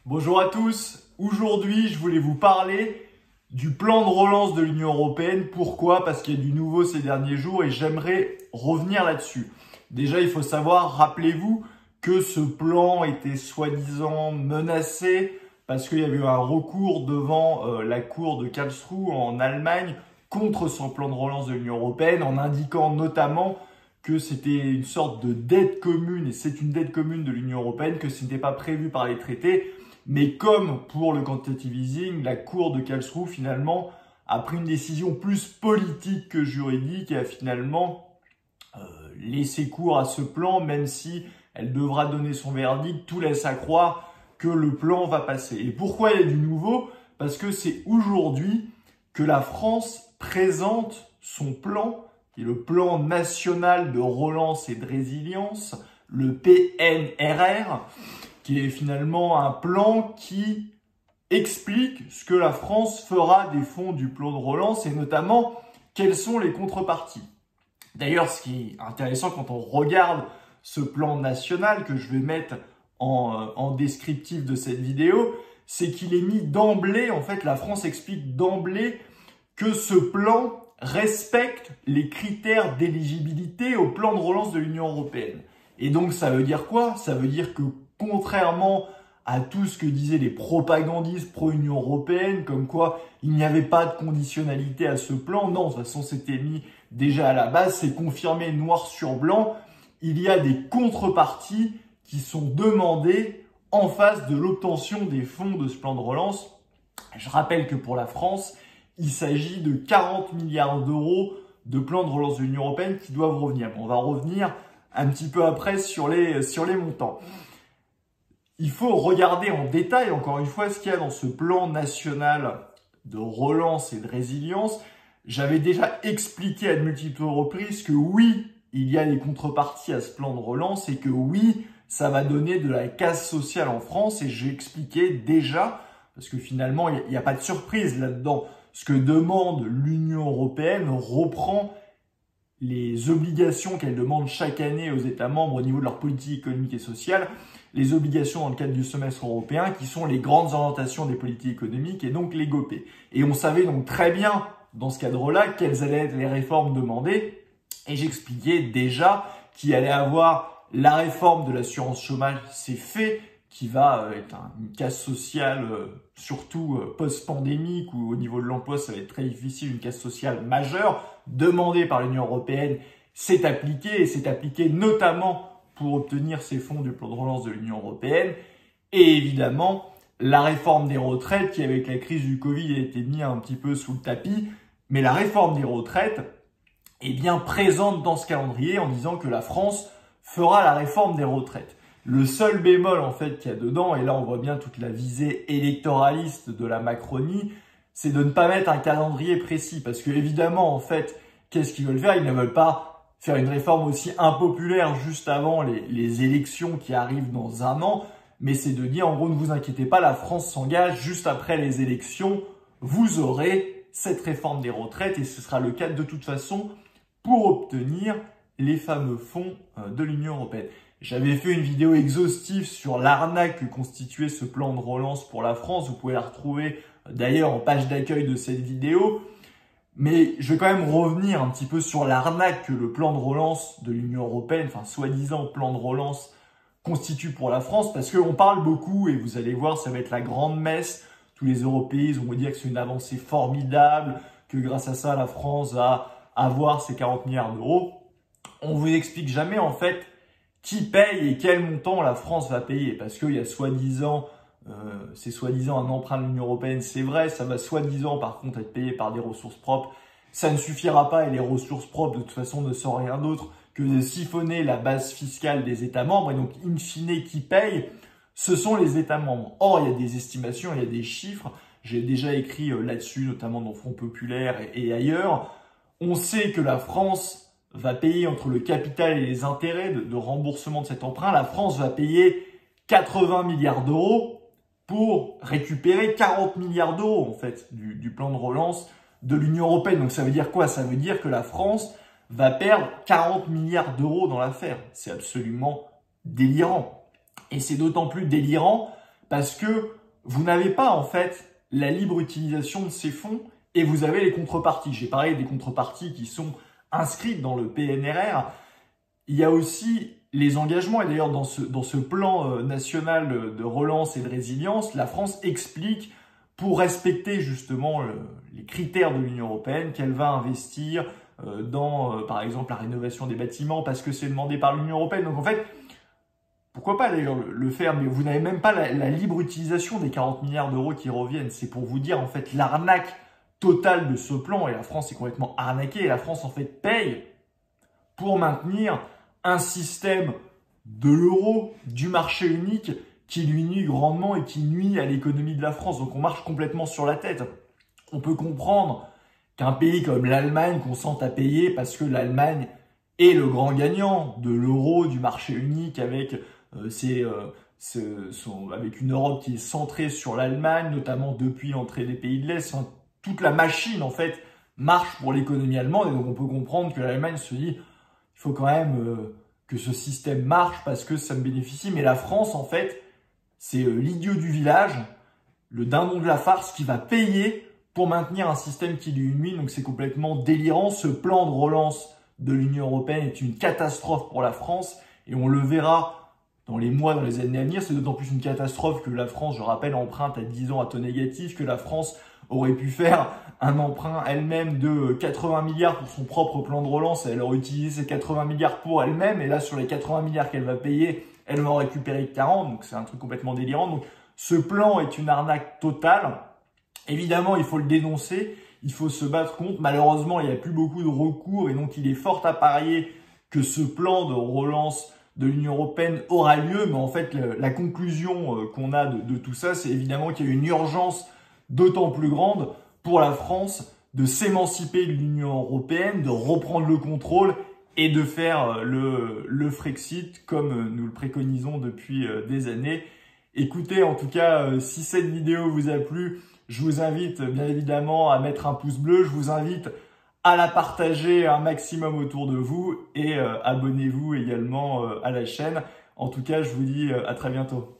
Bonjour à tous, aujourd'hui je voulais vous parler du plan de relance de l'Union Européenne. Pourquoi? Parce qu'il y a du nouveau ces derniers jours et j'aimerais revenir là-dessus. Déjà il faut savoir, rappelez-vous que ce plan était soi-disant menacé parce qu'il y avait eu un recours devant la cour de Karlsruhe en Allemagne contre son plan de relance de l'Union Européenne en indiquant notamment que c'était une sorte de dette commune, et c'est une dette commune de l'Union Européenne, que ce n'était pas prévu par les traités. Mais comme pour le quantitative easing, la Cour de Karlsruhe finalement a pris une décision plus politique que juridique et a finalement laissé cours à ce plan, même si elle devra donner son verdict. Tout laisse à croire que le plan va passer. Et pourquoi il y a du nouveau? Parce que c'est aujourd'hui que la France présente son plan, qui est le plan national de relance et de résilience, le PNRR, qui est finalement un plan qui explique ce que la France fera des fonds du plan de relance et notamment quelles sont les contreparties. D'ailleurs, ce qui est intéressant quand on regarde ce plan national que je vais mettre en descriptif de cette vidéo, c'est qu'il est mis d'emblée, en fait, la France explique d'emblée que ce plan respecte les critères d'éligibilité au plan de relance de l'Union européenne. Et donc, ça veut dire quoi? Ça veut dire que contrairement à tout ce que disaient les propagandistes pro-Union européenne, comme quoi il n'y avait pas de conditionnalité à ce plan, non, de toute façon, c'était mis déjà à la base, c'est confirmé noir sur blanc, il y a des contreparties qui sont demandées en face de l'obtention des fonds de ce plan de relance. Je rappelle que pour la France, il s'agit de 40 milliards d'euros de plan de relance de l'Union européenne qui doivent revenir. On va revenir un petit peu après sur les montants. Il faut regarder en détail, encore une fois, ce qu'il y a dans ce plan national de relance et de résilience. J'avais déjà expliqué à de multiples reprises que oui, il y a des contreparties à ce plan de relance et que oui, ça va donner de la casse sociale en France. Et j'ai expliqué déjà, parce que finalement, il n'y a pas de surprise là-dedans. Ce que demande l'Union européenne reprend les obligations qu'elle demande chaque année aux États membres au niveau de leur politique économique et sociale, les obligations dans le cadre du semestre européen qui sont les grandes orientations des politiques économiques et donc les GOPE. Et on savait donc très bien dans ce cadre-là quelles allaient être les réformes demandées et j'expliquais déjà qu'il allait avoir la réforme de l'assurance chômage, c'est fait, qui va être une casse sociale, surtout post-pandémique, où au niveau de l'emploi, ça va être très difficile, une casse sociale majeure, demandée par l'Union européenne, c'est appliqué, et c'est appliqué notamment pour obtenir ces fonds du plan de relance de l'Union européenne. Et évidemment, la réforme des retraites, qui avec la crise du Covid a été mise un petit peu sous le tapis, mais la réforme des retraites est bien présente dans ce calendrier en disant que la France fera la réforme des retraites. Le seul bémol en fait qu'il y a dedans, et là on voit bien toute la visée électoraliste de la Macronie, c'est de ne pas mettre un calendrier précis. Parce que évidemment en fait, qu'est-ce qu'ils veulent faire? Ils ne veulent pas faire une réforme aussi impopulaire juste avant les élections qui arrivent dans un an, mais c'est de dire en gros ne vous inquiétez pas, la France s'engage juste après les élections, vous aurez cette réforme des retraites et ce sera le cas de toute façon pour obtenir les fameux fonds de l'Union européenne. J'avais fait une vidéo exhaustive sur l'arnaque que constituait ce plan de relance pour la France. Vous pouvez la retrouver d'ailleurs en page d'accueil de cette vidéo. Mais je vais quand même revenir un petit peu sur l'arnaque que le plan de relance de l'Union européenne, enfin soi-disant plan de relance, constitue pour la France. Parce qu'on parle beaucoup et vous allez voir, ça va être la grande messe. Tous les Européens vont vous dire que c'est une avancée formidable, que grâce à ça, la France va avoir ses 40 milliards d'euros. On vous explique jamais en fait qui paye et quel montant la France va payer. Parce qu'il y a soi-disant, c'est soi-disant un emprunt de l'Union européenne, c'est vrai, ça va soi-disant par contre être payé par des ressources propres. Ça ne suffira pas et les ressources propres de toute façon ne sont rien d'autre que de siphonner la base fiscale des États membres. Et donc in fine qui paye, ce sont les États membres. Or il y a des estimations, il y a des chiffres. J'ai déjà écrit là-dessus, notamment dans Front Populaire et ailleurs. On sait que la France va payer entre le capital et les intérêts de remboursement de cet emprunt. La France va payer 80 milliards d'euros pour récupérer 40 milliards d'euros en fait du plan de relance de l'Union européenne. Donc ça veut dire quoi? Ça veut dire que la France va perdre 40 milliards d'euros dans l'affaire. C'est absolument délirant. Et c'est d'autant plus délirant parce que vous n'avez pas en fait la libre utilisation de ces fonds et vous avez les contreparties. J'ai parlé des contreparties qui sont inscrites dans le PNRR. Il y a aussi les engagements, et d'ailleurs dans ce plan national de relance et de résilience, la France explique, pour respecter justement les critères de l'Union européenne, qu'elle va investir dans, par exemple, la rénovation des bâtiments parce que c'est demandé par l'Union européenne. Donc en fait, pourquoi pas d'ailleurs le faire, mais vous n'avez même pas la libre utilisation des 40 milliards d'euros qui reviennent. C'est pour vous dire en fait l'arnaque totale de ce plan, et la France est complètement arnaquée, et la France en fait paye pour maintenir un système de l'euro, du marché unique, qui lui nuit grandement et qui nuit à l'économie de la France. Donc on marche complètement sur la tête. On peut comprendre qu'un pays comme l'Allemagne consente à payer parce que l'Allemagne est le grand gagnant de l'euro, du marché unique, avec avec une Europe qui est centrée sur l'Allemagne, notamment depuis l'entrée des pays de l'Est. Enfin, toute la machine en fait marche pour l'économie allemande, et donc on peut comprendre que l'Allemagne se dit il faut quand même que ce système marche parce que ça me bénéficie. Mais la France en fait, c'est l'idiot du village, le dindon de la farce qui va payer pour maintenir un système qui lui nuit. Donc c'est complètement délirant. Ce plan de relance de l'Union européenne est une catastrophe pour la France, et on le verra dans les mois, dans les années à venir. C'est d'autant plus une catastrophe que la France, je rappelle, emprunte à 10 ans à taux négatif, que la France aurait pu faire un emprunt elle-même de 80 milliards pour son propre plan de relance, et elle aurait utilisé ces 80 milliards pour elle-même, et là sur les 80 milliards qu'elle va payer, elle va en récupérer 40, donc c'est un truc complètement délirant. Donc ce plan est une arnaque totale. Évidemment, il faut le dénoncer, il faut se battre contre. Malheureusement, il n'y a plus beaucoup de recours, et donc il est fort à parier que ce plan de relance de l'Union européenne aura lieu. Mais en fait, la conclusion qu'on a de tout ça, c'est évidemment qu'il y a une urgence d'autant plus grande pour la France de s'émanciper de l'Union européenne, de reprendre le contrôle et de faire le Frexit comme nous le préconisons depuis des années. Écoutez, en tout cas, si cette vidéo vous a plu, je vous invite bien évidemment à mettre un pouce bleu, je vous invite à la partager un maximum autour de vous, et abonnez-vous également à la chaîne. En tout cas, je vous dis à très bientôt.